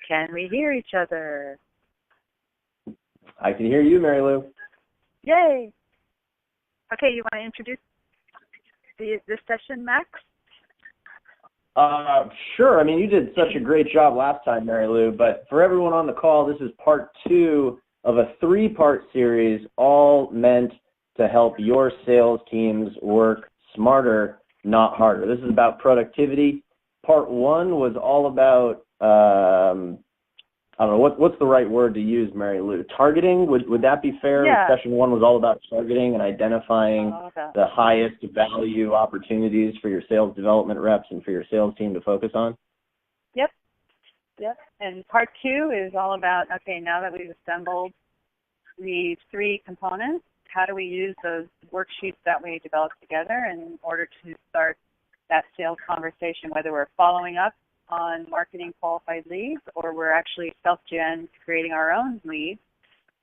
Can we hear each other? I can hear you, Marylou. Yay! Okay, you want to introduce this session, Max? Sure. I mean, you did such a great job last time, Marylou, but for everyone on the call, this is part 2 of a 3-part series, all meant to help your sales teams work smarter, not harder. This is about productivity. Part 1 was all about, I don't know, what's the right word to use, Marylou? Targeting? Would that be fair? Yeah. Session 1 was all about targeting and identifying the highest value opportunities for your sales development reps and for your sales team to focus on? Yep. And part 2 is all about, okay, now that we've assembled these 3 components, how do we use those worksheets that we developed together in order to start that sales conversation, whether we're following up on marketing qualified leads or we're actually self-gen creating our own leads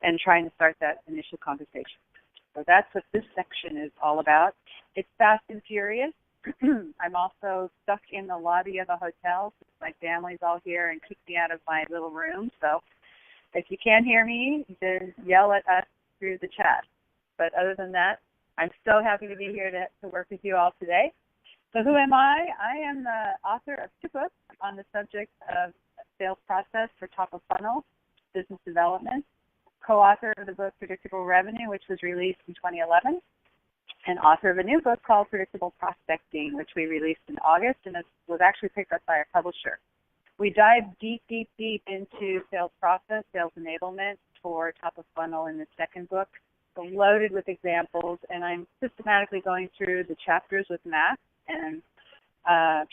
and trying to start that initial conversation. So that's what this section is all about. It's fast and furious. I'm also stuck in the lobby of a hotel. My family's all here and kicked me out of my little room. So if you can't hear me, then yell at us through the chat. But other than that, I'm so happy to be here to work with you all today. So who am I? I am the author of 2 books on the subject of sales process for top of funnel business development, co-author of the book Predictable Revenue, which was released in 2011, and author of a new book called Predictable Prospecting, which we released in August, and it was actually picked up by a publisher. We dive deep into sales process, sales enablement for top of funnel in the second book, loaded with examples, and I'm systematically going through the chapters with Matt and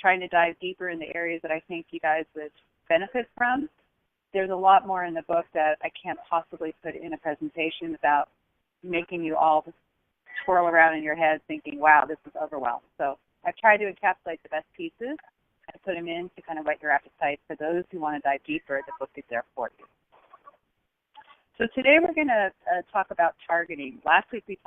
trying to dive deeper in the areas that I think you guys would benefit from. There's a lot more in the book that I can't possibly put in a presentation without making you all twirl around in your head thinking, wow, this is overwhelmed. So I've tried to encapsulate the best pieces and put them in to kind of whet your appetite. For those who want to dive deeper, the book is there for you. So today we're going to talk about targeting. Last week we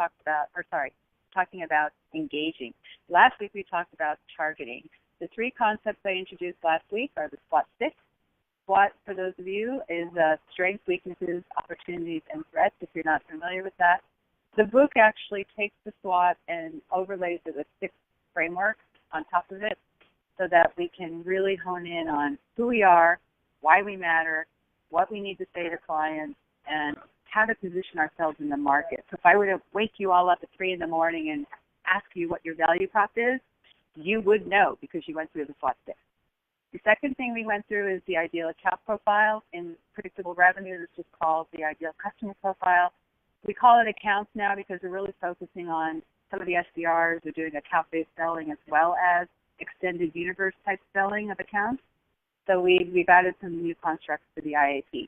talking about engaging. Last week we talked about targeting. The 3 concepts I introduced last week are the SWOT 6. SWOT, for those of you, is strengths, weaknesses, opportunities, and threats, if you're not familiar with that. The book actually takes the SWOT and overlays it with 6 frameworks on top of it so that we can really hone in on who we are, why we matter, what we need to say to clients, and how to position ourselves in the market. So if I were to wake you all up at 3 in the morning and ask you what your value prop is, you would know because you went through the SWOT 6. The second thing we went through is the ideal account profile. In Predictable Revenue, this is called the ideal customer profile. We call it accounts now because we're really focusing on some of the SDRs who are doing account-based selling as well as extended universe type selling of accounts. So we've added some new constructs to the IAP.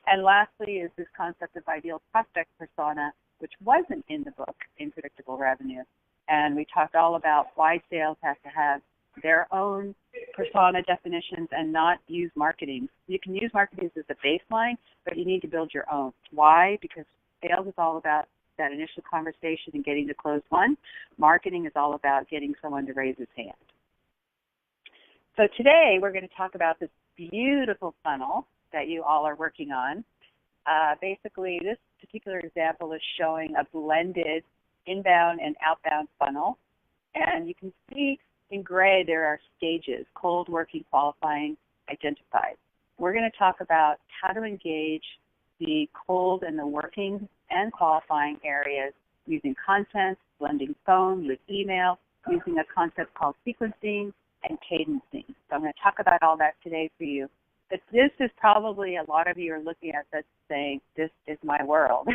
And lastly is this concept of ideal prospect persona, which wasn't in the book in Predictable Revenue. And we talked all about why sales have to have their own persona definitions and not use marketing. You can use marketing as a baseline, but you need to build your own. Why? Because sales is all about that initial conversation and getting to close one. Marketing is all about getting someone to raise his hand. So today we're going to talk about this beautiful funnel that you all are working on. Basically, this particular example is showing a blended inbound and outbound funnel. And you can see in gray there are stages: cold, working, qualifying, identified. We're going to talk about how to engage the cold and the working and qualifying areas using content, blending phone with email, using a concept called sequencing and cadencing. So I'm going to talk about all that today for you. But this is probably a lot of you are looking at this saying, this is my world.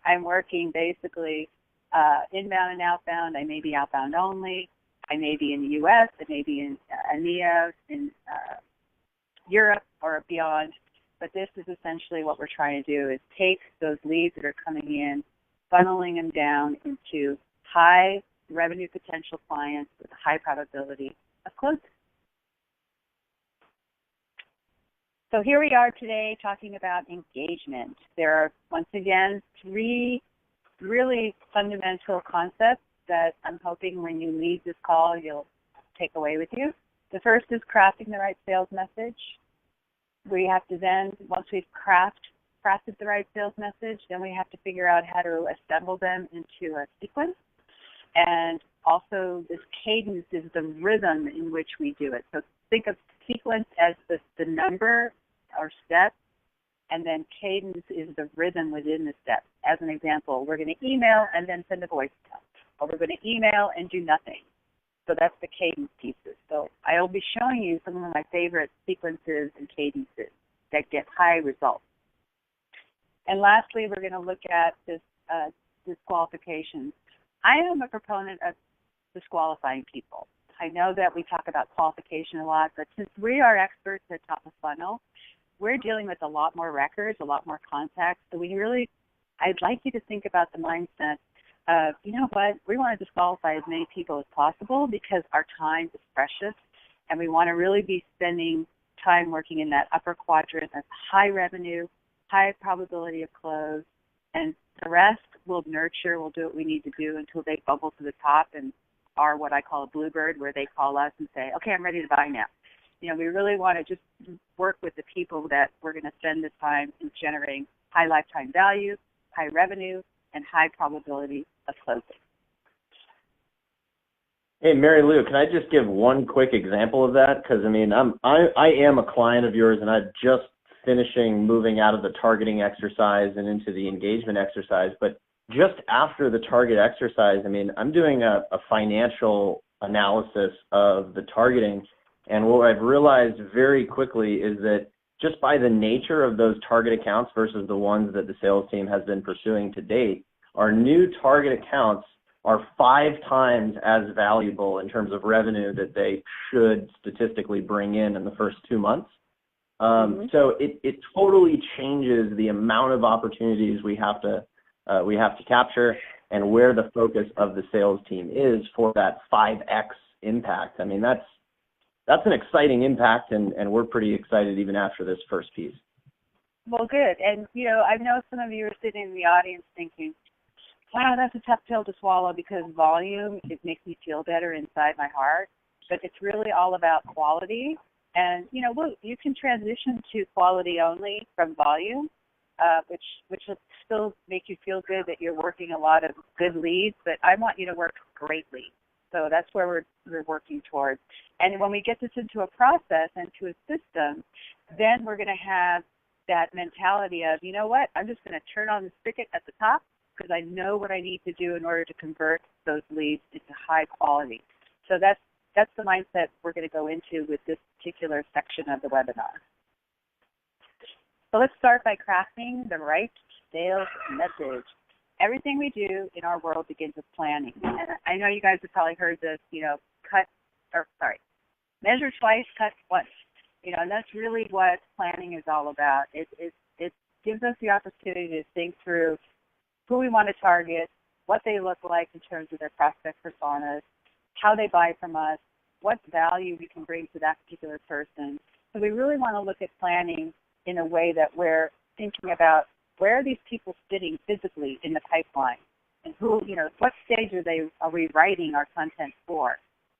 I'm working basically inbound and outbound. I may be outbound only. I may be in the U.S. I may be in EMEA, in Europe or beyond. But this is essentially what we're trying to do is take those leads that are coming in, funneling them down into high revenue potential clients with a high probability of closing. So here we are today talking about engagement. There are, once again, 3 really fundamental concepts that I'm hoping when you leave this call you'll take away with you. The first is crafting the right sales message. We have to then, once we've crafted the right sales message, then we have to figure out how to assemble them into a sequence. And also this cadence is the rhythm in which we do it. So think of sequence as the number or step, and then cadence is the rhythm within the step. As an example, we're going to email and then send a voicemail, or we're going to email and do nothing. So that's the cadence pieces. So I will be showing you some of my favorite sequences and cadences that get high results. And lastly, we're going to look at this disqualifications. I am a proponent of disqualifying people. I know that we talk about qualification a lot, but since we are experts at top of funnel, we're dealing with a lot more records, a lot more contacts. So I'd like you to think about the mindset of, you know what, we want to disqualify as many people as possible because our time is precious, and we want to really be spending time working in that upper quadrant of high revenue, high probability of close, and the rest we'll nurture, we'll do what we need to do until they bubble to the top and are what I call a bluebird, where they call us and say, okay, I'm ready to buy now. You know, we really want to just work with the people that we're going to spend the time in generating high lifetime value, high revenue, and high probability of closing. Hey, Marylou, can I just give one quick example of that? Because, I mean, I am a client of yours, and I'm just finishing moving out of the targeting exercise and into the engagement exercise. But just after the target exercise, I mean, I'm doing a financial analysis of the targeting. And what I've realized very quickly is that just by the nature of those target accounts versus the ones that the sales team has been pursuing to date, our new target accounts are 5 times as valuable in terms of revenue that they should statistically bring in the first 2 months. So it totally changes the amount of opportunities we have to capture and where the focus of the sales team is for that 5x impact. I mean, that's an exciting impact, and we're pretty excited even after this first piece. Well, good. And, you know, I know some of you are sitting in the audience thinking, wow, that's a tough pill to swallow because volume, it makes me feel better inside my heart. But it's really all about quality. And, you know, look, you can transition to quality only from volume, which will still make you feel good that you're working a lot of good leads, but I want you to work great leads. So that's where we're working towards. And when we get this into a process and to a system, then we're going to have that mentality of, you know what, I'm just going to turn on the spigot at the top because I know what I need to do in order to convert those leads into high quality. So that's the mindset we're going to go into with this particular section of the webinar. So let's start by crafting the right sales message. Everything we do in our world begins with planning. And I know you guys have probably heard this, you know, measure twice, cut once. You know, and that's really what planning is all about. It gives us the opportunity to think through who we want to target, what they look like in terms of their prospect personas, how they buy from us, what value we can bring to that particular person. So we really want to look at planning in a way that we're thinking about where are these people sitting physically in the pipeline, and who, you know, what stage are we writing our content for?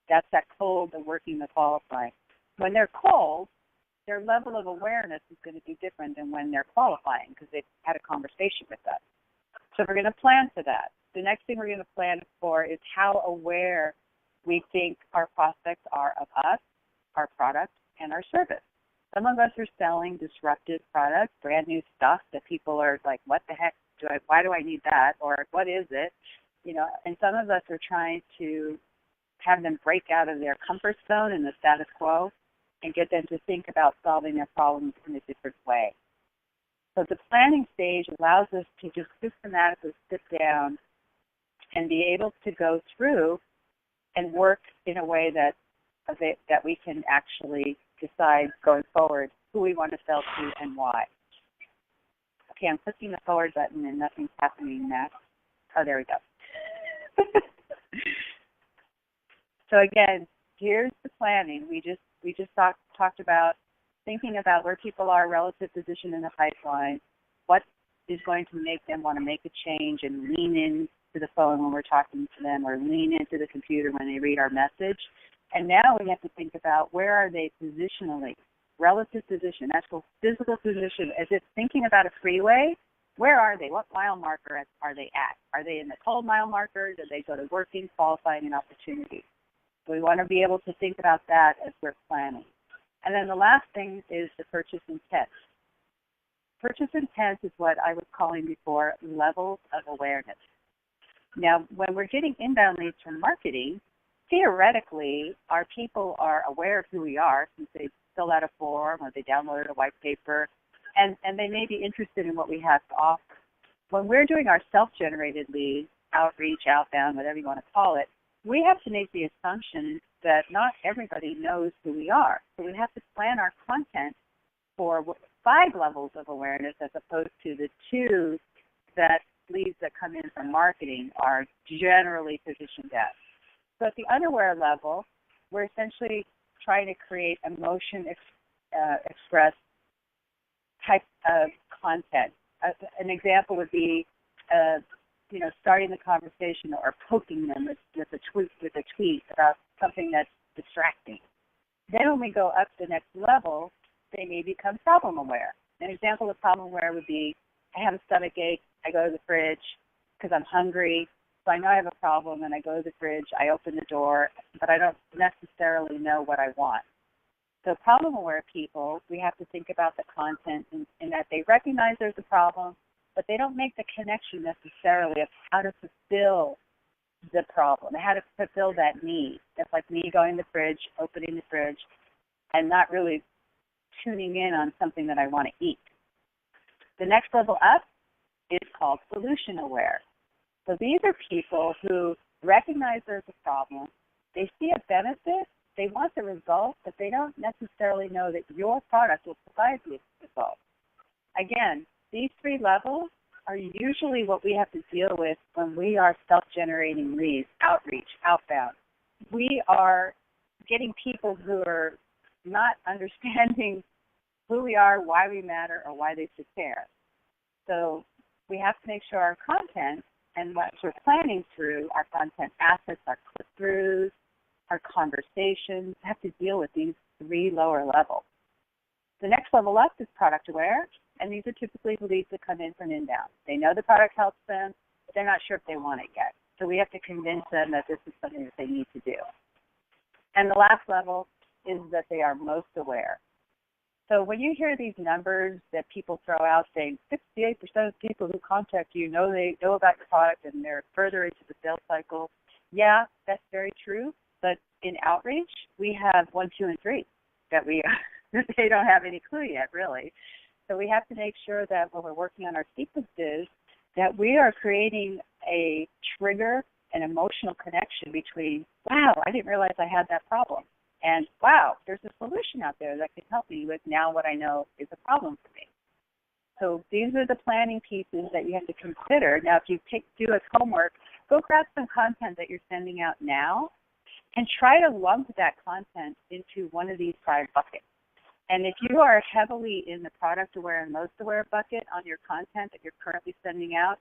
That's that cold, the working, the qualifying. When they're cold, their level of awareness is going to be different than when they're qualifying because they've had a conversation with us. So we're going to plan for that. The next thing we're going to plan for is how aware we think our prospects are of us, our product, and our service. Some of us are selling disruptive products, brand new stuff that people are like, what the heck, why do I need that? Or what is it? You know, and some of us are trying to have them break out of their comfort zone in the status quo and get them to think about solving their problems in a different way. So the planning stage allows us to just systematically sit down and be able to go through and work in a way that we can actually decide going forward who we want to sell to and why. Okay, I'm clicking the forward button and nothing's happening next. Oh, there we go. So again, here's the planning. We just talked about thinking about where people are relative position in the pipeline, what is going to make them want to make a change and lean in to the phone when we're talking to them, or lean into the computer when they read our message. And now we have to think about where are they positionally relative position, actual physical position, as if thinking about a freeway. Where are they? What mile marker are they at? Are they in the cold mile marker? Do they go to working, qualifying, and opportunity? So we want to be able to think about that as we're planning. And then the last thing is the purchase intent. Purchase intent is what I was calling before levels of awareness. Now, when we're getting inbound leads from marketing, theoretically, our people are aware of who we are since they filled out a form or they downloaded a white paper, and they may be interested in what we have to offer. When we're doing our self-generated leads, outreach, outbound, whatever you want to call it, we have to make the assumption that not everybody knows who we are. So we have to plan our content for 5 levels of awareness as opposed to the 2 that leads that come in from marketing are generally positioned at. So at the unaware level, we're essentially trying to create emotion express type of content. An example would be, starting the conversation or poking them with a tweet about something that's distracting. Then when we go up to the next level, they may become problem aware. An example of problem aware would be, I have a stomach ache, I go to the fridge because I'm hungry, so I know I have a problem, and I go to the fridge, I open the door, but I don't necessarily know what I want. So problem-aware people, we have to think about the content in that they recognize there's a problem, but they don't make the connection necessarily of how to fulfill the problem, how to fulfill that need. That's like me going to the fridge, opening the fridge, and not really tuning in on something that I want to eat. The next level up is called solution-aware. So these are people who recognize there's a problem, they see a benefit, they want the result, but they don't necessarily know that your product will provide the result. Again, these 3 levels are usually what we have to deal with when we are self-generating leads, outreach, outbound. We are getting people who are not understanding who we are, why we matter, or why they should care. So we have to make sure our content and what we're planning through, our content assets, our click-throughs, our conversations, have to deal with these 3 lower levels. The next level up is product aware, and these are typically the leads that come in from inbound. They know the product helps them, but they're not sure if they want it yet. So we have to convince them that this is something that they need to do. And the last level is that they are most aware. So when you hear these numbers that people throw out saying 68% of people who contact you know they know about your product and they're further into the sales cycle, yeah, that's very true. But in outreach, we have 1, 2, and 3 that they don't have any clue yet, really. So we have to make sure that when we're working on our sequences, that we are creating a trigger, an emotional connection between, wow, I didn't realize I had that problem, and wow, there's a solution out there that can help me with now what I know is a problem for me. So these are the planning pieces that you have to consider. Now, if you do as homework, go grab some content that you're sending out now and try to lump that content into one of these 5 buckets. And if you are heavily in the product aware and most aware bucket on your content that you're currently sending out,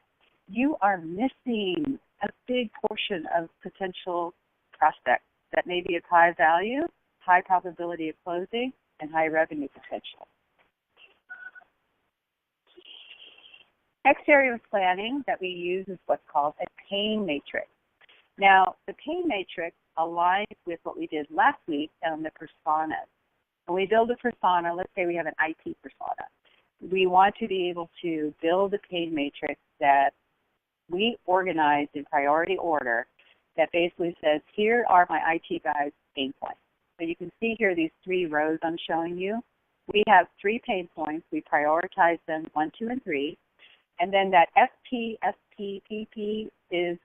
you are missing a big portion of potential prospects that may be of high value, high probability of closing, and high revenue potential. Next area of planning that we use is what's called a pain matrix. Now, the pain matrix aligns with what we did last week on the personas. When we build a persona, let's say we have an IT persona, we want to be able to build a pain matrix that we organize in priority order that basically says, here are my IT guys' pain points. So you can see here these 3 rows I'm showing you. We have 3 pain points. We prioritize them 1, 2, and 3. And then that SP, SP, PP is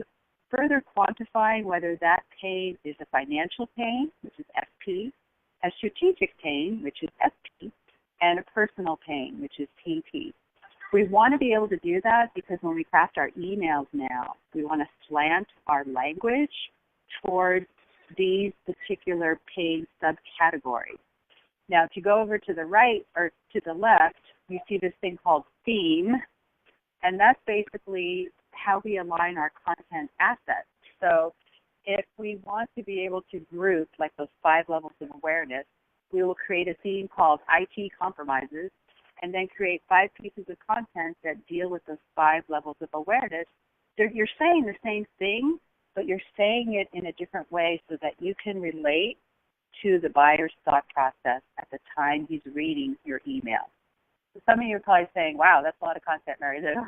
further quantifying whether that pain is a financial pain, which is SP, a strategic pain, which is SP, and a personal pain, which is PP. We want to be able to do that because when we craft our emails now, we want to slant our language towards these particular pain subcategories. Now, if you go over to the right or to the left, you see this thing called theme, and that's basically how we align our content assets. So if we want to be able to group like those 5 levels of awareness, We will create a theme called IT Compromises, and then create 5 pieces of content that deal with those 5 levels of awareness. You're saying the same thing, but you're saying it in a different way so that you can relate to the buyer's thought process at the time he's reading your email. So some of you are probably saying, wow, that's a lot of content, Marylou.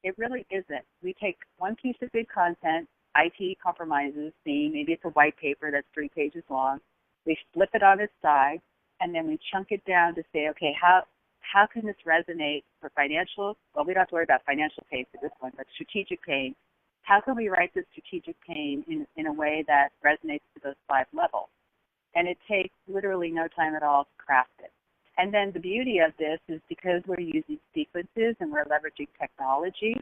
It really isn't. We take one piece of good content, IT Compromises theme, maybe it's a white paper that's 3 pages long. We flip it on its side, and then we chunk it down to say, okay, how can this resonate for financial? Well, we don't have to worry about financial pain for this one, but strategic pain. How can we write this strategic pain in a way that resonates to those 5 levels? And it takes literally no time at all to craft it. And then the beauty of this is because we're using sequences and we're leveraging technology,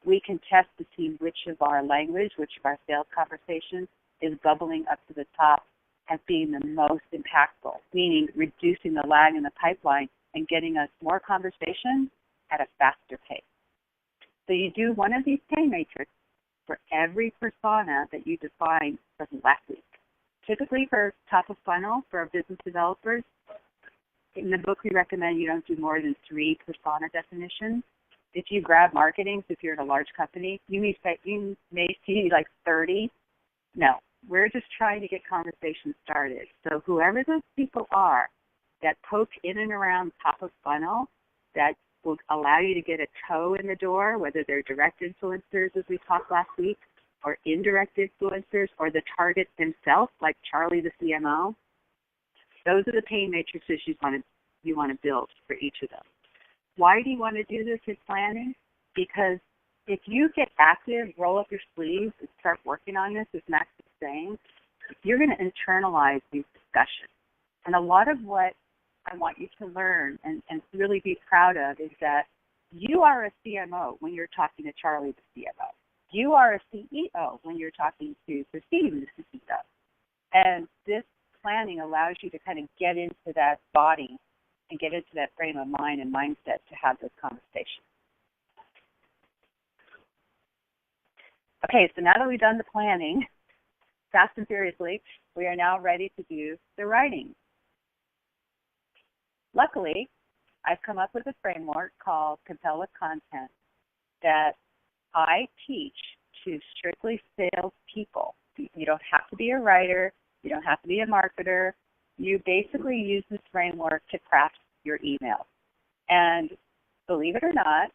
we can test to see which of our language, which of our sales conversations is bubbling up to the top as being the most impactful, meaning reducing the lag in the pipeline and getting us more conversation at a faster pace. So you do one of these pain matrices for every persona that you defined from last week. Typically for top of funnel, for our business developers, in the book we recommend you don't do more than 3 persona definitions. If you grab marketing, so if you're in a large company, you may see like 30. No, we're just trying to get conversations started. So whoever those people are that poke in and around top of funnel, that will allow you to get a toe in the door, whether they're direct influencers, as we talked last week, or indirect influencers, or the target themselves, like Charlie the CMO. Those are the pain matrices you want to build for each of them. Why do you want to do this in planning? Because if you get active, roll up your sleeves, and start working on this, as Max is saying, you're going to internalize these discussions. And a lot of what I want you to learn and really be proud of is that you are a CMO when you're talking to Charlie the CMO. You are a CEO when you're talking to Steve the CEO. And this planning allows you to kind of get into that body and get into that frame of mind and mindset to have this conversation. Okay, so now that we've done the planning, fast and furiously, we are now ready to do the writing. Luckily, I've come up with a framework called Compel with Content that I teach to strictly sales people. You don't have to be a writer. You don't have to be a marketer. You basically use this framework to craft your email. And believe it or not,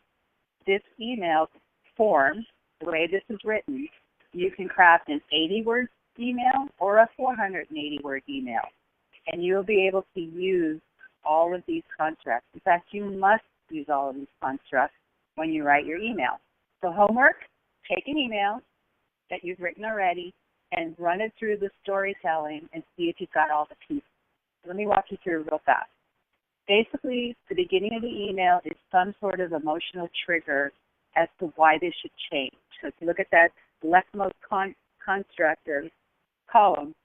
this email form, the way this is written, you can craft an 80-word email or a 480-word email. And you'll be able to use all of these constructs. In fact, you must use all of these constructs when you write your email. So homework, take an email that you've written already and run it through the storytelling and see if you've got all the pieces. Let me walk you through real fast. Basically, the beginning of the email is some sort of emotional trigger as to why this should change. So if you look at that leftmost construct or column,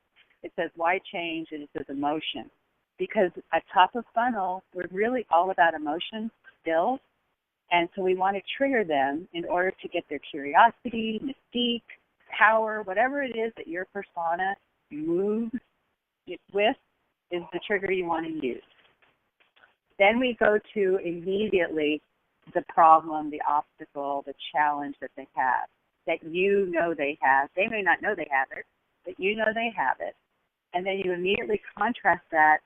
it says why change and it says emotion. Because at top of funnel, we're really all about emotion still. And so we want to trigger them in order to get their curiosity, mystique, power, whatever it is that your persona moves with is the trigger you want to use. Then we go to immediately the problem, the obstacle, the challenge that they have, that you know they have. They may not know they have it, but you know they have it. And then you immediately contrast that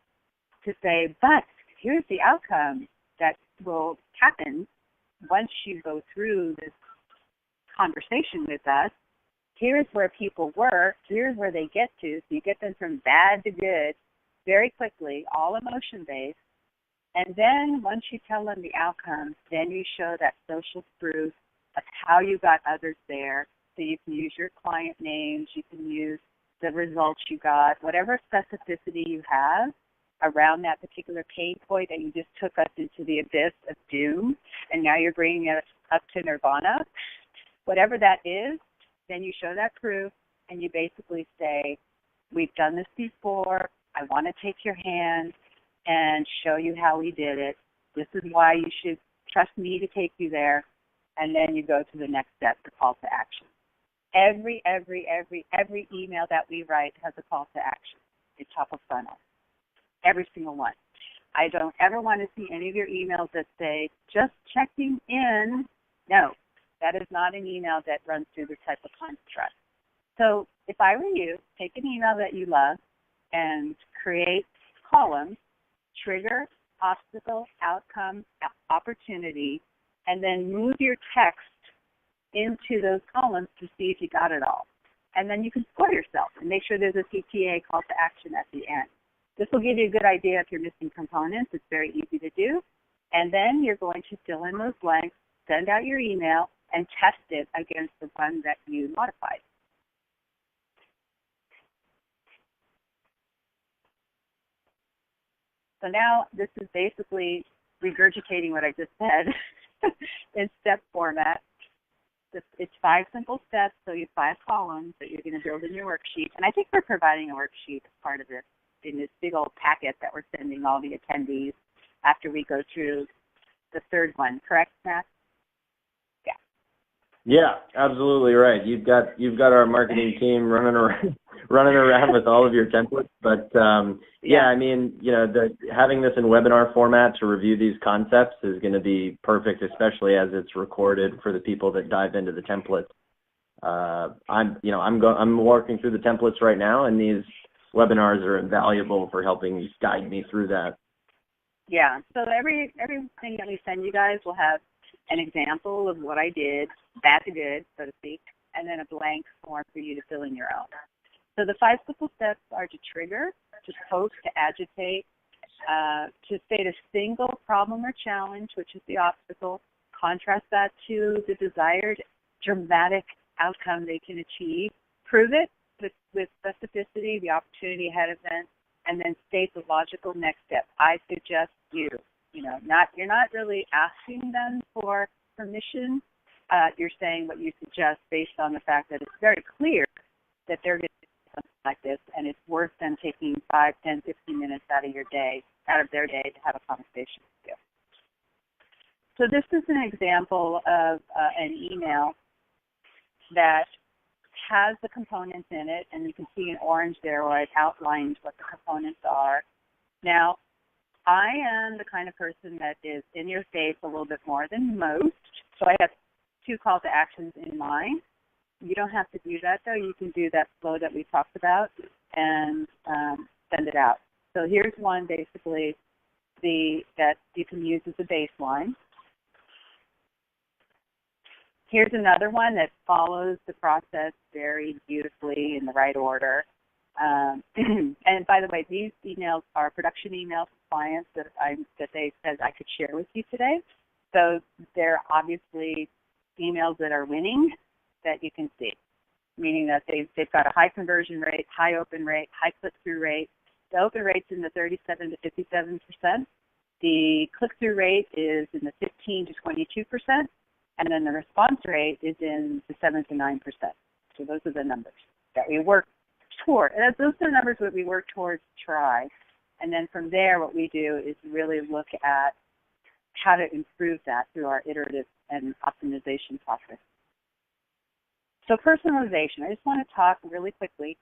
to say, but here's the outcome that will happen once you go through this conversation with us. Here's where people were. Here's where they get to. So you get them from bad to good very quickly, all emotion-based. And then once you tell them the outcomes, then you show that social proof of how you got others there. So you can use your client names. You can use the results you got, whatever specificity you have around that particular pain point that you just took us into the abyss of doom, and now you're bringing us up to nirvana. Whatever that is, then you show that proof, and you basically say, we've done this before. I want to take your hand and show you how we did it. This is why you should trust me to take you there. And then you go to the next step, the call to action. Every email that we write has a call to action. It's top of funnel. every single one. I don't ever want to see any of your emails that say, just checking in. No, that is not an email that runs through this type of contract. So if I were you, take an email that you love and create columns, trigger, obstacle, outcome, opportunity, and then move your text into those columns to see if you got it all. And then you can score yourself and make sure there's a CTA, call to action, at the end. This will give you a good idea if you're missing components. It's very easy to do. And then you're going to fill in those blanks, send out your email, and test it against the one that you modified. So now this is basically regurgitating what I just said in step format. It's 5 simple steps, so you have 5 columns that you're going to build in your worksheet. And I think we're providing a worksheet as part of this in this big old packet that we're sending all the attendees after we go through the third one. Correct, Matt? Yeah. Yeah, absolutely right. You've got our marketing team running around with all of your templates. But yeah, I mean, having this in webinar format to review these concepts is going to be perfect, especially as it's recorded for the people that dive into the templates. I'm working through the templates right now, and these webinars are invaluable for helping guide me through that. Yeah. So everything that we send you guys will have an example of what I did, bad to good, so to speak, and then a blank form for you to fill in your own. So the 5 simple steps are to trigger, to poke, to agitate, to state a single problem or challenge, which is the obstacle, contrast that to the desired dramatic outcome they can achieve, prove it with specificity, the opportunity ahead of them, and then state the logical next step. I suggest you. You're not really asking them for permission. You're saying what you suggest based on the fact that it's very clear that they're going to do something like this, and it's worth them taking 5, 10, 15 minutes out of their day to have a conversation with you. So this is an example of an email that has the components in it, and you can see in orange there where I've outlined what the components are. Now, I am the kind of person that is in your face a little bit more than most, so I have 2 call to actions in mind. You don't have to do that, though. You can do that flow that we talked about and send it out. So here's one, basically, that you can use as a baseline. Here's another one that follows the process very beautifully in the right order. And by the way, these emails are production emails to clients that they said I could share with you today. So they're obviously emails that are winning that you can see, meaning that they've got a high conversion rate, high open rate, high click-through rate. The open rate's in the 37 to 57%. The click-through rate is in the 15 to 22%. And then the response rate is in the 7 to 9%. So those are the numbers that we work toward. And those are the numbers that we work towards to try. And then from there, what we do is really look at how to improve that through our iterative and optimization process. So personalization. I just want to talk really quickly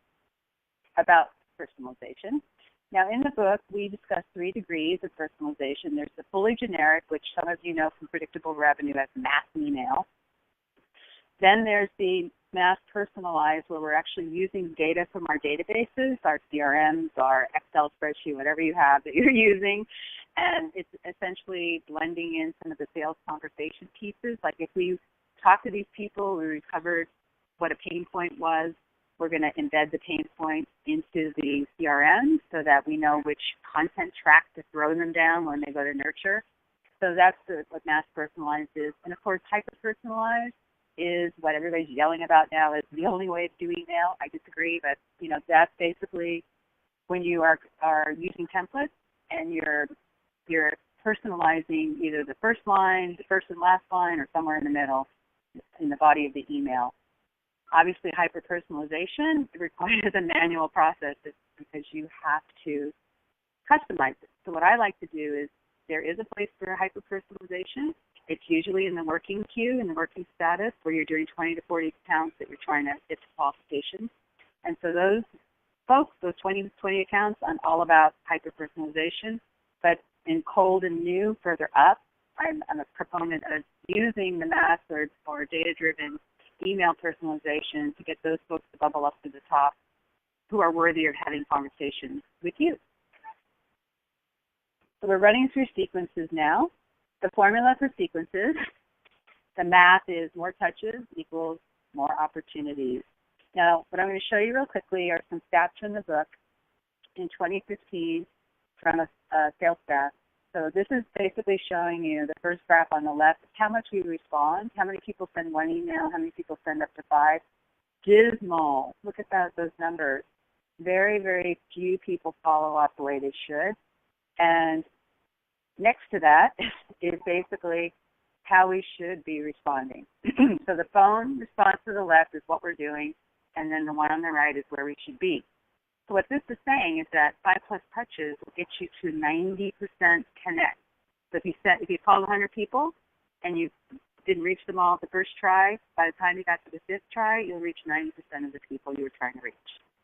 about personalization. Now, in the book, we discuss 3 degrees of personalization. There's the fully generic, which some of you know from predictable revenue as mass email. Then there's the mass personalized, where we're actually using data from our databases, our CRMs, our Excel spreadsheet, whatever you have that you're using, and it's essentially blending in some of the sales conversation pieces. Like if we talk to these people, we recovered what a pain point was, we're going to embed the pain point into the CRM so that we know which content track to throw them down when they go to nurture. So that's what mass personalized is. And of course, hyper-personalized is what everybody's yelling about now is the only way to do email. I disagree, but that's basically when you are using templates and you're personalizing either the first line, the first and last line, or somewhere in the middle in the body of the email. Obviously, hyper-personalization requires a manual process because you have to customize it. So what I like to do is there is a place for hyper-personalization. It's usually in the working queue, in the working status, where you're doing 20 to 40 accounts that you're trying to get to qualification. And so those folks, those 20 accounts, I'm all about hyper-personalization. But in cold and new, further up, I'm a proponent of using the methods or data-driven email personalization to get those folks to bubble up to the top who are worthy of having conversations with you. So we're running through sequences now. The formula for sequences, the math is more touches equals more opportunities. Now, what I'm going to show you real quickly are some stats from the book in 2015 from a sales staff. So this is basically showing you the first graph on the left, how much we respond, how many people send one email, how many people send up to 5. Dismal. Look at those numbers. Very, very few people follow up the way they should. And next to that is basically how we should be responding. So the phone response to the left is what we're doing, and then the one on the right is where we should be. So what this is saying is that 5+ touches will get you to 90% connect. So if you called 100 people and you didn't reach them all at the first try, by the time you got to the 5th try, you'll reach 90% of the people you were trying to reach.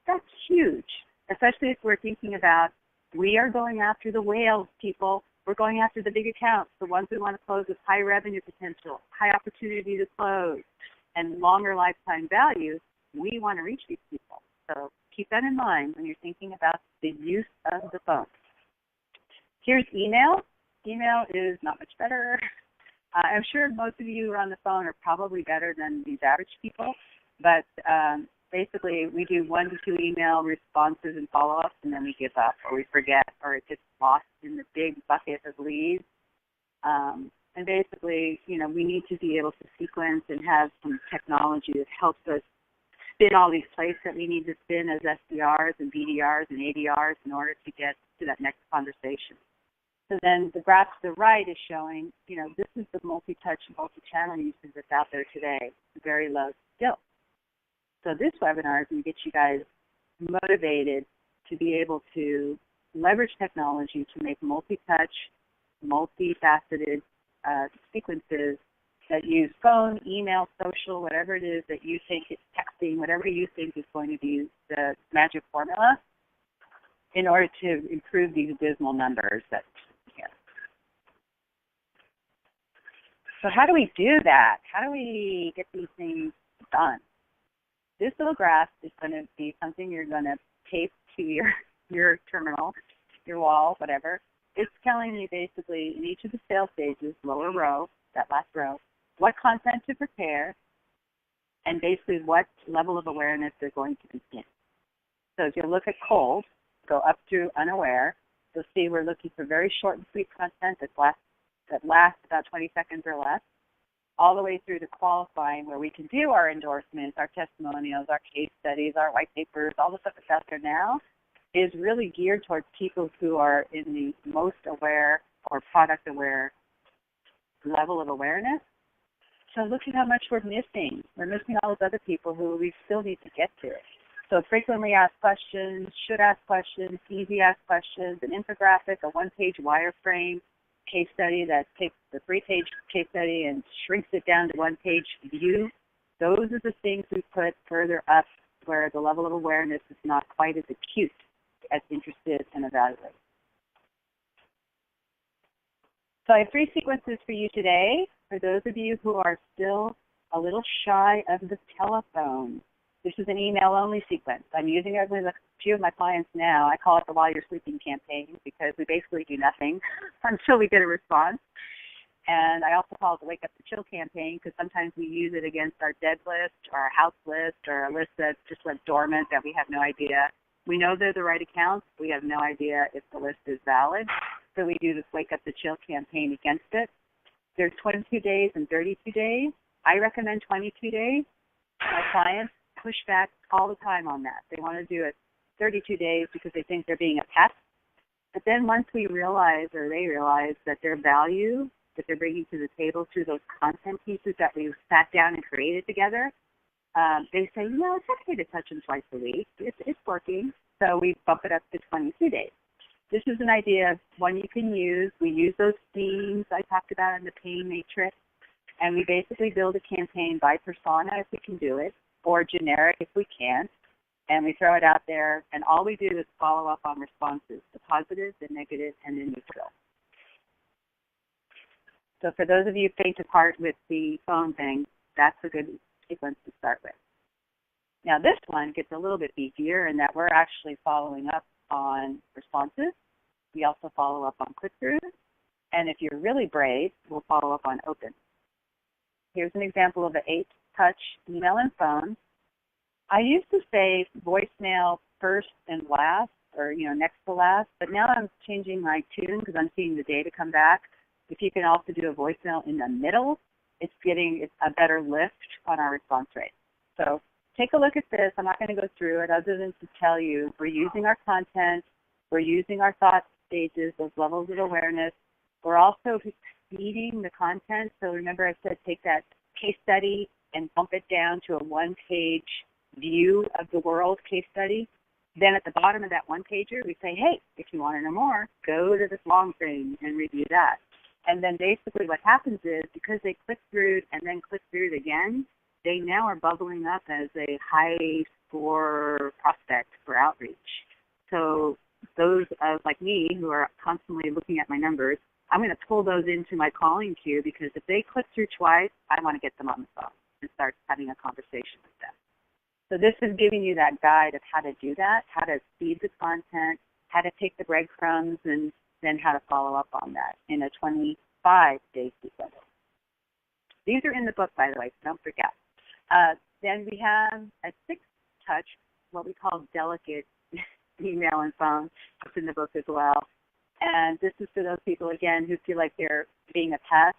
That's huge, especially if we're thinking about we are going after the whales, people. We're going after the big accounts, the ones we want to close with high revenue potential, high opportunity to close, and longer lifetime value. We want to reach these people. So keep that in mind when you're thinking about the use of the phone. Here's email. Email is not much better. I'm sure most of you who are on the phone are probably better than these average people, but basically we do 1 to 2 email responses and follow-ups, and then we give up or we forget or it gets lost in the big bucket of leads. And basically, we need to be able to sequence and have some technology that helps us spin all these plates that we need to spin as SDRs and BDRs and ADRs in order to get to that next conversation. So then the graph to the right is showing, this is the multi-touch, multi-channel usage that's out there today, very low skill. So this webinar is going to get you guys motivated to be able to leverage technology to make multi-touch, multifaceted sequences that use phone, email, social, whatever it is that you think is texting, whatever you think is going to be the magic formula in order to improve these dismal numbers. So how do we do that? How do we get these things done? This little graph is going to be something you're going to tape to your terminal, your wall, whatever. It's telling you basically in each of the sales stages, lower row, that last row, what content to prepare, and basically what level of awareness they're going to be in. So if you look at cold, go up to unaware, you'll see we're looking for very short and sweet content that lasts about 20 seconds or less, all the way through to qualifying where we can do our endorsements, our testimonials, our case studies, our white papers, all the stuff that's out there now is really geared towards people who are in the most aware or product aware level of awareness. So look at how much we're missing. We're missing all those other people who we still need to get to. So frequently asked questions, should ask questions, easy ask questions, an infographic, a one-page wireframe case study that takes the 3-page case study and shrinks it down to 1-page view. Those are the things we put further up where the level of awareness is not quite as acute as interested and evaluate. So I have 3 sequences for you today. For those of you who are still a little shy of the telephone, this is an email-only sequence. I'm using it with a few of my clients now. I call it the While You're Sleeping campaign because we basically do nothing until we get a response. And I also call it the Wake Up to Chill campaign because sometimes we use it against our dead list or our house list or a list that just went dormant that we have no idea. We know they're the right accounts. We have no idea if the list is valid. So we do this Wake Up to Chill campaign against it. There's 22 days and 32 days. I recommend 22 days. My clients push back all the time on that. They want to do it 32 days because they think they're being a pest. But then once we realize or they realize that their value that they're bringing to the table through those content pieces that we've sat down and created together, they say, it's okay to touch them twice a week. It's working. So we bump it up to 22 days. This is an idea of one you can use. We use those themes I talked about in the pain matrix, and we basically build a campaign by persona if we can do it, or generic if we can't. and we throw it out there, and all we do is follow up on responses, the positive, the negative, and the neutral. So for those of you faint apart with the phone thing, that's a good sequence to start with. Now this one gets a little bit beefier in that we're actually following up on responses. We also follow up on click-throughs. And if you're really brave, we'll follow up on open. Here's an example of an 8-touch email and phone. I used to say voicemail first and last, or next to last, but now I'm changing my tune because I'm seeing the data come back. If you can also do a voicemail in the middle, it's getting a better lift on our response rate. So take a look at this. I'm not going to go through it other than to tell you we're using our content, we're using our thought stages, those levels of awareness. We're also feeding the content. So remember I said take that case study and bump it down to a one-page view of the world case study. Then at the bottom of that one-pager, we say, hey, if you want to know more, go to this long thing and review that. And then basically what happens is because they click through and then click through it again, they now are bubbling up as a high-score prospect for outreach. So those like me who are constantly looking at my numbers, I'm going to pull those into my calling queue because if they click through twice, I want to get them on the phone and start having a conversation with them. So this is giving you that guide of how to do that, how to feed the content, how to take the breadcrumbs, and then how to follow up on that in a 25-day sequence. These are in the book, by the way, so don't forget. Then we have a 6-touch, what we call delicate email and phone. It's in the book as well. And this is for those people, again, who feel like they're being a pest.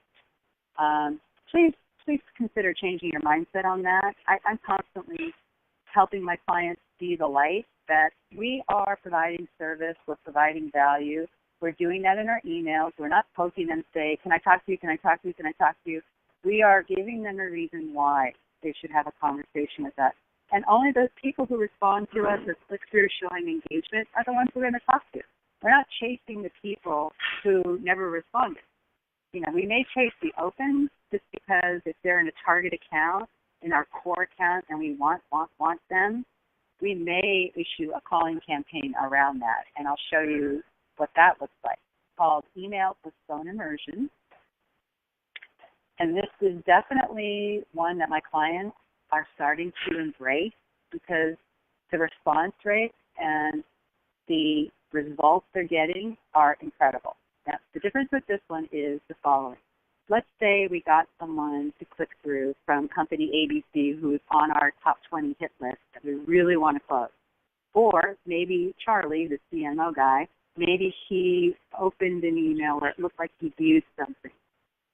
Please consider changing your mindset on that. I'm constantly helping my clients see the light that we are providing service, we're providing value. We're doing that in our emails. We're not poking them to say, can I talk to you, can I talk to you, can I talk to you? We are giving them a reason why they should have a conversation with us. And only those people who respond to us or click through showing engagement are the ones we're going to talk to. We're not chasing the people who never responded. We may chase the opens just because if they're in a target account, in our core account, and we want them, we may issue a calling campaign around that. And I'll show you what that looks like. It's called Email with Phone Immersion. And this is definitely one that my clients are starting to embrace because the response rate and the results they're getting are incredible. Now, the difference with this one is the following. Let's say we got someone to click through from company ABC who's on our top 20 hit list that we really want to close. Or maybe Charlie, the CMO guy, maybe he opened an email where it looked like he viewed something.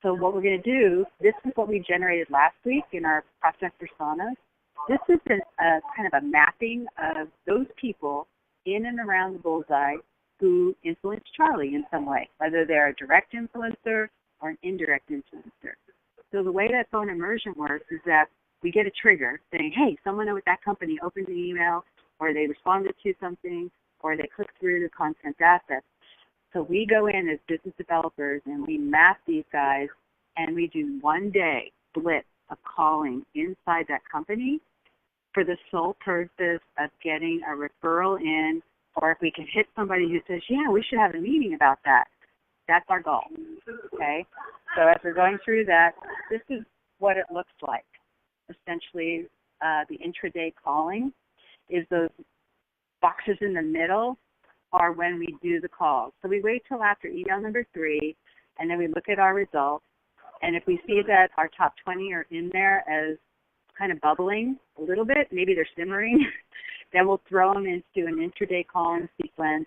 So what we're going to do, this is what we generated last week in our prospect personas. This is a kind of a mapping of those people in and around the bullseye who influence Charlie in some way, whether they're a direct influencer or an indirect influencer. So the way that phone immersion works is that we get a trigger saying, hey, someone with that company opened an email, or they responded to something, or they clicked through the content assets. So we go in as business developers and we map these guys and we do 1 day blitz of calling inside that company for the sole purpose of getting a referral in, or if we can hit somebody who says, yeah, we should have a meeting about that. That's our goal, okay? So as we're going through that, this is what it looks like. Essentially, the intraday calling is those boxes in the middle are when we do the calls. So we wait till after email number 3, and then we look at our results. And if we see that our top 20 are in there as kind of bubbling a little bit, maybe they're simmering, then we'll throw them into an intraday calling sequence.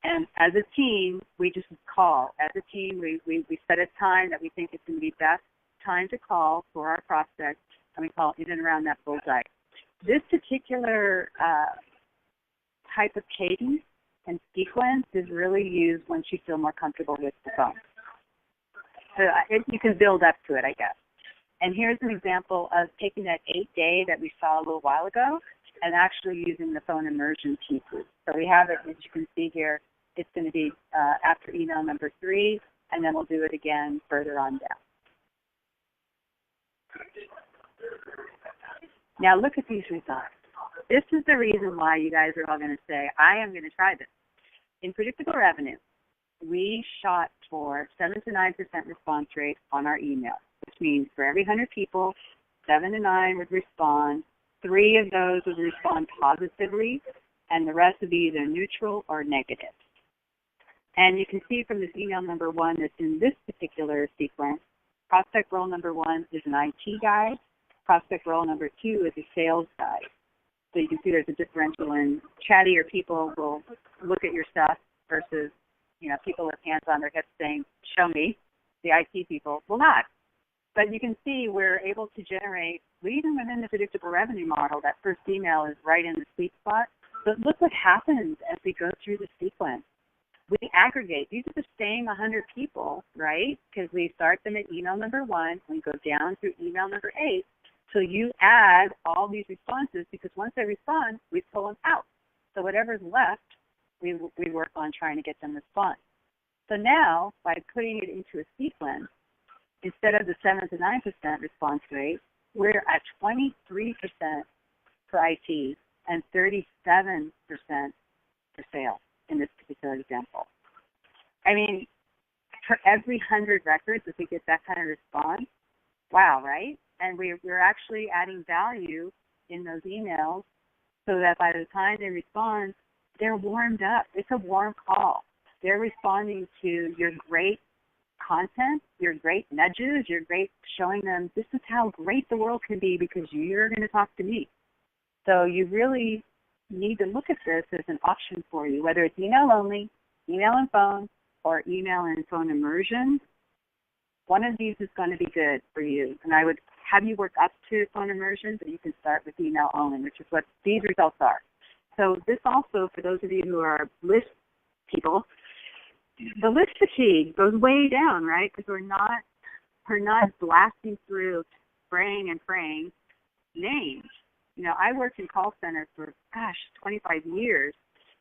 And as a team, we just call. As a team, we set a time that we think is going to be best time to call for our prospects, and we call in and around that bullseye. This particular type of cadence and sequence is really used once you feel more comfortable with the phone. So you can build up to it, I guess. And here's an example of taking that 8-day that we saw a little while ago and actually using the phone immersion pieces. So we have it, as you can see here, it's going to be after email number 3, and then we'll do it again further on down. Now look at these results. this is the reason why you guys are all going to say, I am going to try this. In predictable revenue, we shot for 7 to 9% response rate on our email, which means for every 100 people, 7 to 9 would respond. 3 of those would respond positively, and the rest would be either neutral or negative. And you can see from this email number 1 that's in this particular sequence, prospect role number 1 is an IT guy. Prospect role number 2 is a sales guy. So you can see there's a differential in chattier people will look at your stuff versus, people with hands on their hips saying, show me. The IT people will not. But you can see we're able to generate, even within the predictable revenue model, that first email is right in the sweet spot. But look what happens as we go through the sequence. We aggregate. These are the same 100 people, right? Because we start them at email number 1, we go down through email number 8. So you add all these responses, because once they respond, we pull them out. So whatever's left, we work on trying to get them to respond. So now, by putting it into a sequence, instead of the 7 to 9% response rate, we're at 23% for IT and 37% for sales in this particular example. I mean, for every 100 records, if we get that kind of response, wow, right? And we're actually adding value in those emails so that by the time they respond, they're warmed up. It's a warm call. They're responding to your great content, your great nudges, your great showing them this is how great the world can be because you're going to talk to me. So you really need to look at this as an option for you, whether it's email only, email and phone, or email and phone immersion. One of these is going to be good for you. And I would have you work up to phone immersion, but you can start with email only, which is what these results are. So this also, for those of you who are list people, the list fatigue goes way down, right? Because we're not blasting through, spraying and praying names. I worked in call centers for, 25 years,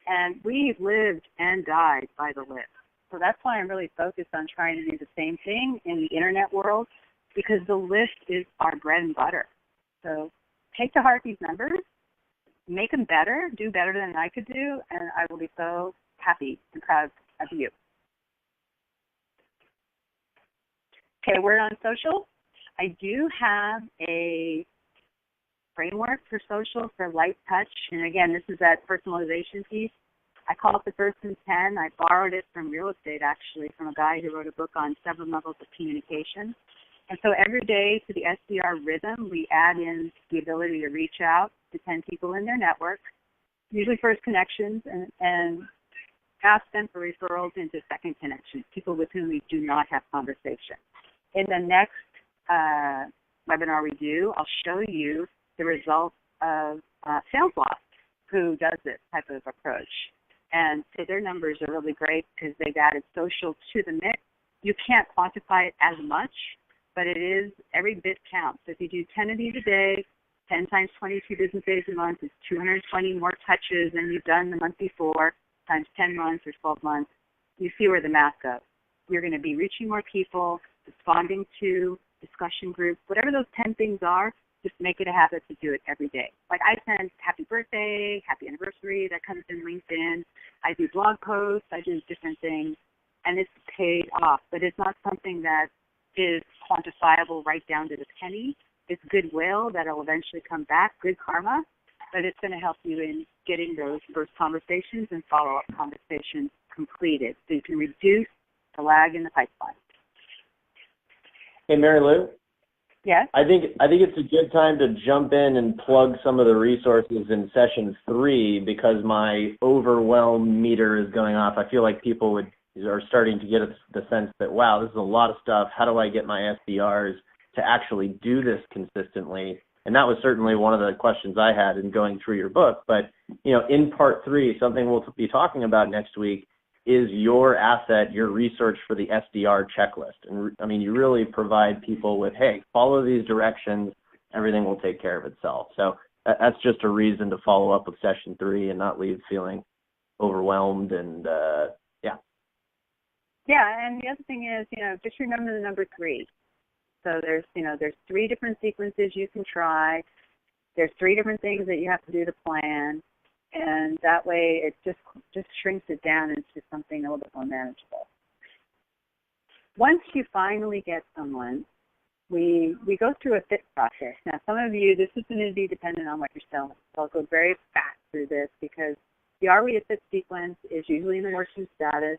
and we've lived and died by the list. So that's why I'm really focused on trying to do the same thing in the internet world, because the list is our bread and butter. So take to heart these numbers, make them better, do better than I could do, and I will be so happy and proud of you. Okay, word on social. I do have a framework for social for light touch, and again, this is that personalization piece. I call it the first and 10. I borrowed it from real estate, actually, from a guy who wrote a book on 7 levels of communication. And so every day to the SDR rhythm, we add in the ability to reach out to 10 people in their network, usually first connections, and ask them for referrals into second connections, people with whom we do not have conversation. In the next webinar we do, I'll show you the results of SalesLoft, who does this type of approach. And so their numbers are really great because they've added social to the mix. You can't quantify it as much, but it is, every bit counts. So if you do 10 of these a day, 10 times 22 business days a month is 220 more touches than you've done the month before, times 10 months or 12 months. You see where the math goes. You're going to be reaching more people, responding to discussion groups, whatever those 10 things are. Just make it a habit to do it every day. Like I send happy birthday, happy anniversary, that comes in LinkedIn. I do blog posts, I do different things, and it's paid off. But it's not something that is quantifiable right down to the penny. It's goodwill that will eventually come back, good karma, but it's going to help you in getting those first conversations and follow-up conversations completed so you can reduce the lag in the pipeline. Hey, Marylou? Yes? I think it's a good time to jump in and plug some of the resources in session 3 because my overwhelm meter is going off. I feel like people are starting to get the sense that, wow, this is a lot of stuff. How do I get my SDRs to actually do this consistently? And that was certainly one of the questions I had in going through your book. But, in part 3, something we'll be talking about next week is your asset, your research for the SDR checklist. And I mean, you really provide people with, hey, follow these directions, everything will take care of itself. So that's just a reason to follow up with session 3 and not leave feeling overwhelmed and yeah. Yeah, and the other thing is, just remember the number 3. So there's 3 different sequences you can try. There's 3 different things that you have to do to plan, and that way it just shrinks it down into something a little bit more manageable. Once you finally get someone, we go through a fit process. Now, some of you, this is going to be dependent on what you're selling. So I'll go very fast through this because the Are We a Fit sequence is usually in the working status.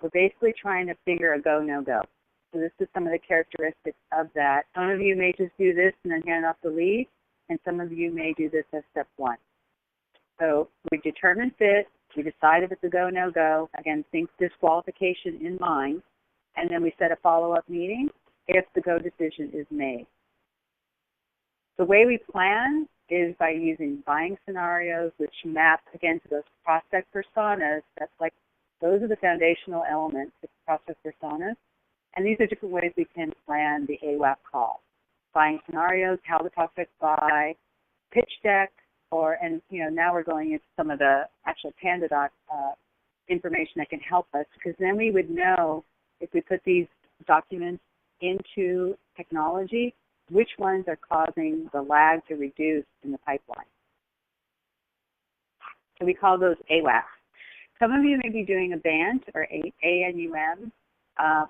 We're basically trying to figure a go, no go. So this is some of the characteristics of that. Some of you may just do this and then hand off the lead, and some of you may do this as step 1. So we determine fit, we decide if it's a go, no go, again, think disqualification in mind, and then we set a follow-up meeting if the go decision is made. The way we plan is by using buying scenarios which map, again, to those prospect personas. That's like, those are the foundational elements of prospect personas. And these are different ways we can plan the AWAP call. Buying scenarios, how the prospects buy, pitch deck, and now we're going into some of the actual PandaDoc information that can help us, because then we would know if we put these documents into technology, which ones are causing the lag to reduce in the pipeline. So we call those AWAP. Some of you may be doing a BANT or ANUM,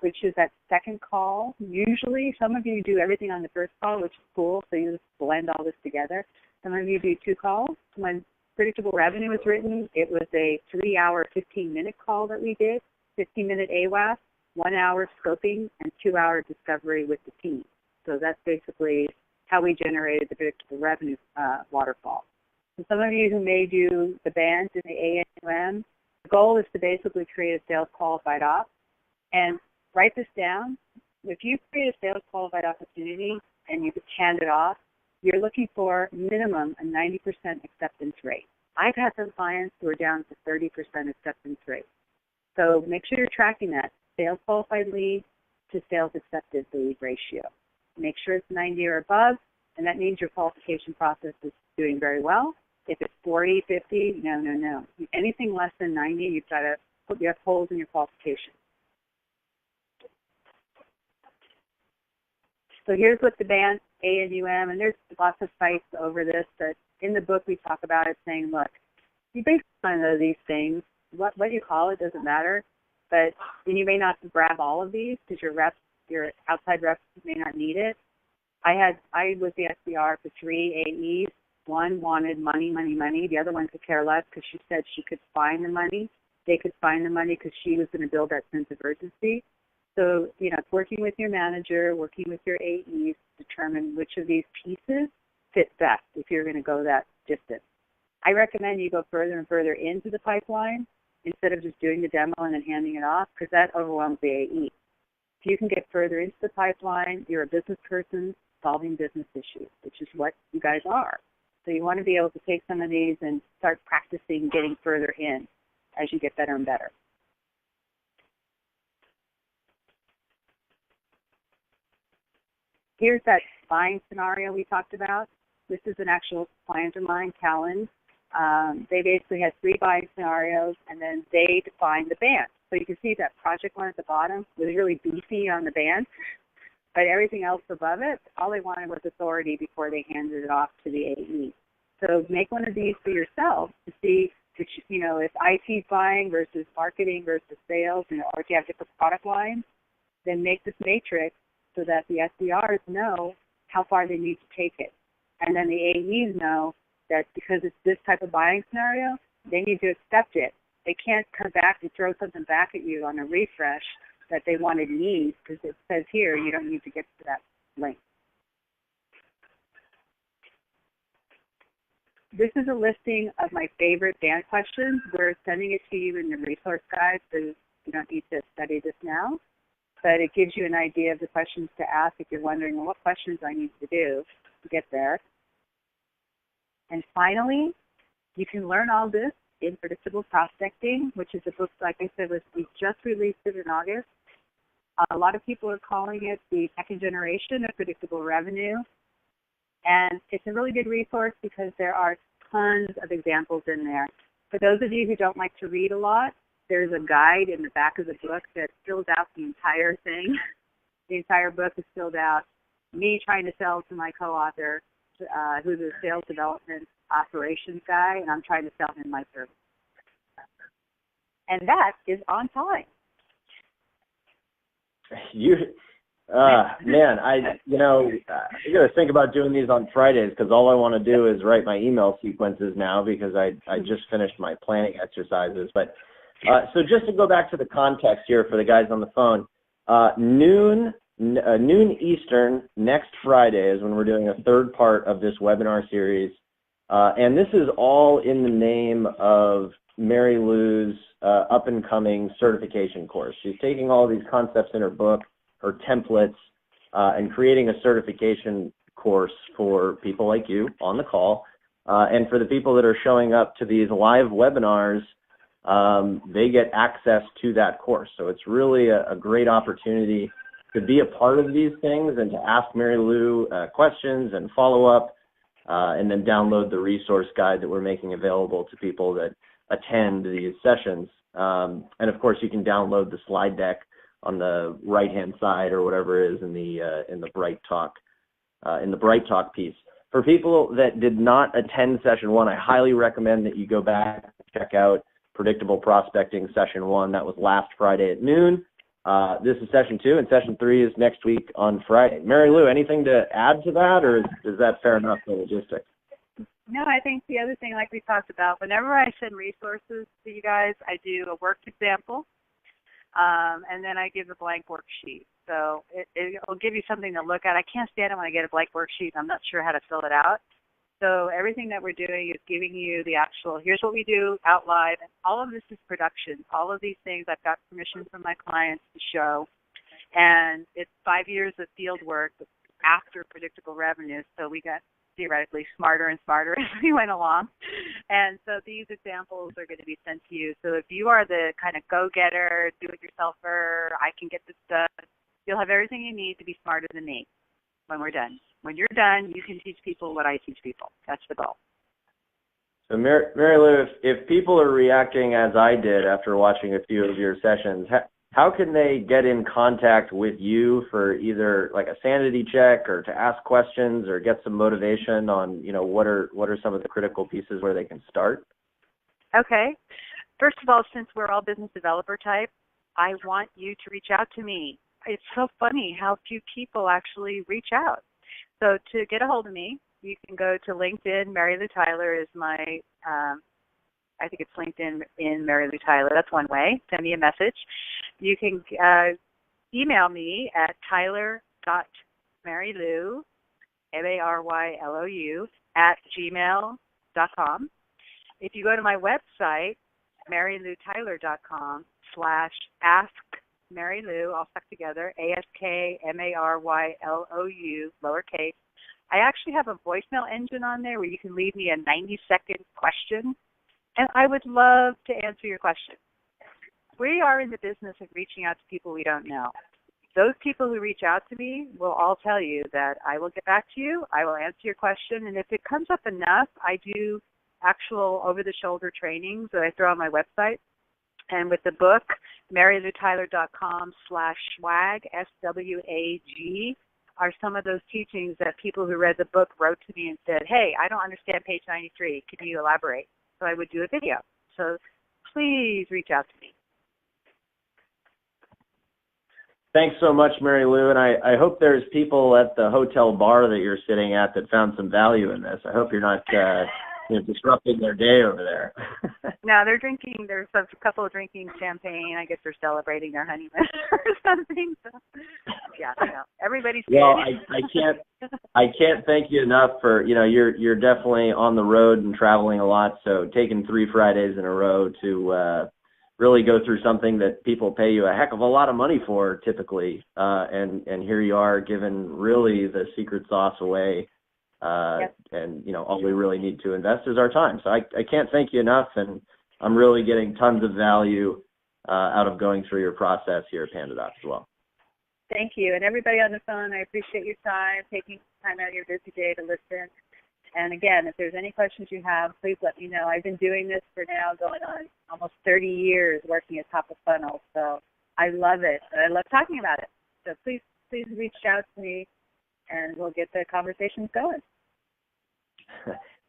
which is that second call. Usually, some of you do everything on the first call, which is cool, so you just blend all this together. Some of you do 2 calls. When predictable revenue was written, it was a 3-hour, 15-minute call that we did, 15-minute AWAP, 1 hour scoping, and 2-hour discovery with the team. So that's basically how we generated the predictable revenue waterfall. And some of you who may do the BANT and the ANUM, the goal is to basically create a sales qualified op. And write this down. If you create a sales qualified opportunity and you hand it off, you're looking for minimum a 90% acceptance rate. I've had some clients who are down to 30% acceptance rate. So make sure you're tracking that sales qualified lead to sales accepted lead ratio. Make sure it's 90 or above, and that means your qualification process is doing very well. If it's 40, 50, no. Anything less than 90, you have holes in your qualification. So here's what the BANT, ANUM, and there's lots of sites over this, but in the book we talk about it saying, look, you base on these things, what you call it doesn't matter, but you may not grab all of these because your outside reps may not need it. I was the SDR for 3 AEs. One wanted money. The other one could care less because she said she could find the money. They could find the money because she was going to build that sense of urgency. So, it's working with your manager, working with your AEs to determine which of these pieces fit best if you're going to go that distance. I recommend you go further and further into the pipeline instead of just doing the demo and then handing it off, because that overwhelms the AE. If you can get further into the pipeline, you're a business person solving business issues, which is what you guys are. So you want to be able to take some of these and start practicing getting further in as you get better and better. Here's that buying scenario we talked about. This is an actual client of mine, Callan. They basically had 3 buying scenarios, and then they defined the band. So you can see that project one at the bottom was really beefy on the band, but everything else above it, all they wanted was authority before they handed it off to the AE. So make one of these for yourself to see, if IT buying versus marketing versus sales, or if you have different product lines, then make this matrix so that the SDRs know how far they need to take it. And then the AEs know that because it's this type of buying scenario, they need to accept it. They can't come back and throw something back at you on a refresh that they wanted need, because it says here you don't need to get to that link. This is a listing of my favorite band questions. We're sending it to you in the resource guide, so you don't need to study this now. But it gives you an idea of the questions to ask if you're wondering, well, what questions I need to do to get there. And finally, you can learn all this in Predictable Prospecting, which is a book, like I said, we just released it in August. A lot of people are calling it the second generation of predictable revenue. And it's a really good resource because there are tons of examples in there. For those of you who don't like to read a lot, there's a guide in the back of the book that fills out the entire thing. The entire book is filled out. Me trying to sell to my co-author, who's a sales development operations guy, and I'm trying to sell him my service. And that is on time. Man, I got to think about doing these on Fridays because all I want to do is write my email sequences now because I just finished my planning exercises. But so just to go back to the context here for the guys on the phone, noon Eastern next Friday is when we're doing a third part of this webinar series. And this is all in the name of Marylou's up-and-coming certification course. She's taking all these concepts in her book, her templates, and creating a certification course for people like you on the call. And for the people that are showing up to these live webinars, they get access to that course. So it's really a great opportunity to be a part of these things and to ask Marylou questions and follow up, and then download the resource guide that we're making available to people that attend these sessions. And of course, you can download the slide deck on the right-hand side or whatever it is in the Bright Talk piece. For people that did not attend session 1, I highly recommend that you go back and check out Predictable Prospecting session 1. That was last Friday at noon. This is session 2, and session 3 is next week on Friday. Marylou, anything to add to that, or is that fair enough, the logistics? No, I think the other thing, like we talked about, whenever I send resources to you guys, I do a worked example, and then I give a blank worksheet. So it'll give you something to look at. I can't stand it when I get a blank worksheet. I'm not sure how to fill it out. So everything that we're doing is giving you the actual, here's what we do out live. And all of this is production. All of these things I've got permission from my clients to show. And it's 5 years of field work after predictable revenue. So we got theoretically smarter and smarter as we went along. And so these examples are going to be sent to you. So if you are the kind of go-getter, do-it-yourselfer, I can get this done, you'll have everything you need to be smarter than me when we're done. When you're done, you can teach people what I teach people. That's the goal. So Marylou, if people are reacting as I did after watching a few of your sessions, how can they get in contact with you for either like a sanity check or to ask questions or get some motivation on, what are some of the critical pieces where they can start? Okay. First of all, since we're all business developer type, I want you to reach out to me. It's so funny how few people actually reach out. So to get a hold of me, you can go to LinkedIn. Marylou Tyler is my, I think it's LinkedIn in Marylou Tyler. That's one way. Send me a message. You can email me at tyler.marylou, Marylou, @gmail.com. If you go to my website, maryloutyler.com/askmarylou, all stuck together, ASKMARYLOU, lowercase. I actually have a voicemail engine on there where you can leave me a 90-second question, and I would love to answer your question. We are in the business of reaching out to people we don't know. Those people who reach out to me will all tell you that I will get back to you, I will answer your question, and if it comes up enough, I do actual over-the-shoulder trainings that I throw on my website. And with the book, maryloutyler.com/swag, SWAG, are some of those teachings that people who read the book wrote to me and said, hey, I don't understand page 93. Can you elaborate? So I would do a video. So please reach out to me. Thanks so much, Marylou, and I hope there's people at the hotel bar that you're sitting at that found some value in this. I hope you're not disrupting their day over there. No, they're drinking. There's a couple drinking champagne. I guess they're celebrating their honeymoon or something. So, yeah, no, everybody's good. Well, I can't thank you enough for you're definitely on the road and traveling a lot. So taking 3 Fridays in a row to really go through something that people pay you a heck of a lot of money for typically, and here you are giving really the secret sauce away. Yep. And all we really need to invest is our time. So I can't thank you enough, and I'm really getting tons of value out of going through your process here at PandaDoc as well. Thank you. And everybody on the phone, I appreciate your time, taking time out of your busy day to listen. And again, if there's any questions you have, please let me know. I've been doing this for now going on almost 30 years working at top of funnel. So I love it. And I love talking about it. So please reach out to me, and we'll get the conversations going.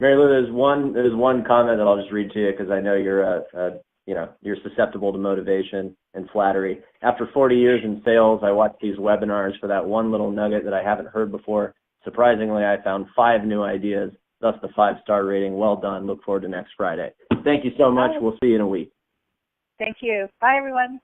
Marylou, there's one comment that I'll just read to you because I know you're susceptible to motivation and flattery. After 40 years in sales, I watch these webinars for that one little nugget that I haven't heard before. Surprisingly, I found 5 new ideas, thus the 5-star rating. Well done. Look forward to next Friday. Thank you so much. We'll see you in a week. Thank you. Bye, everyone.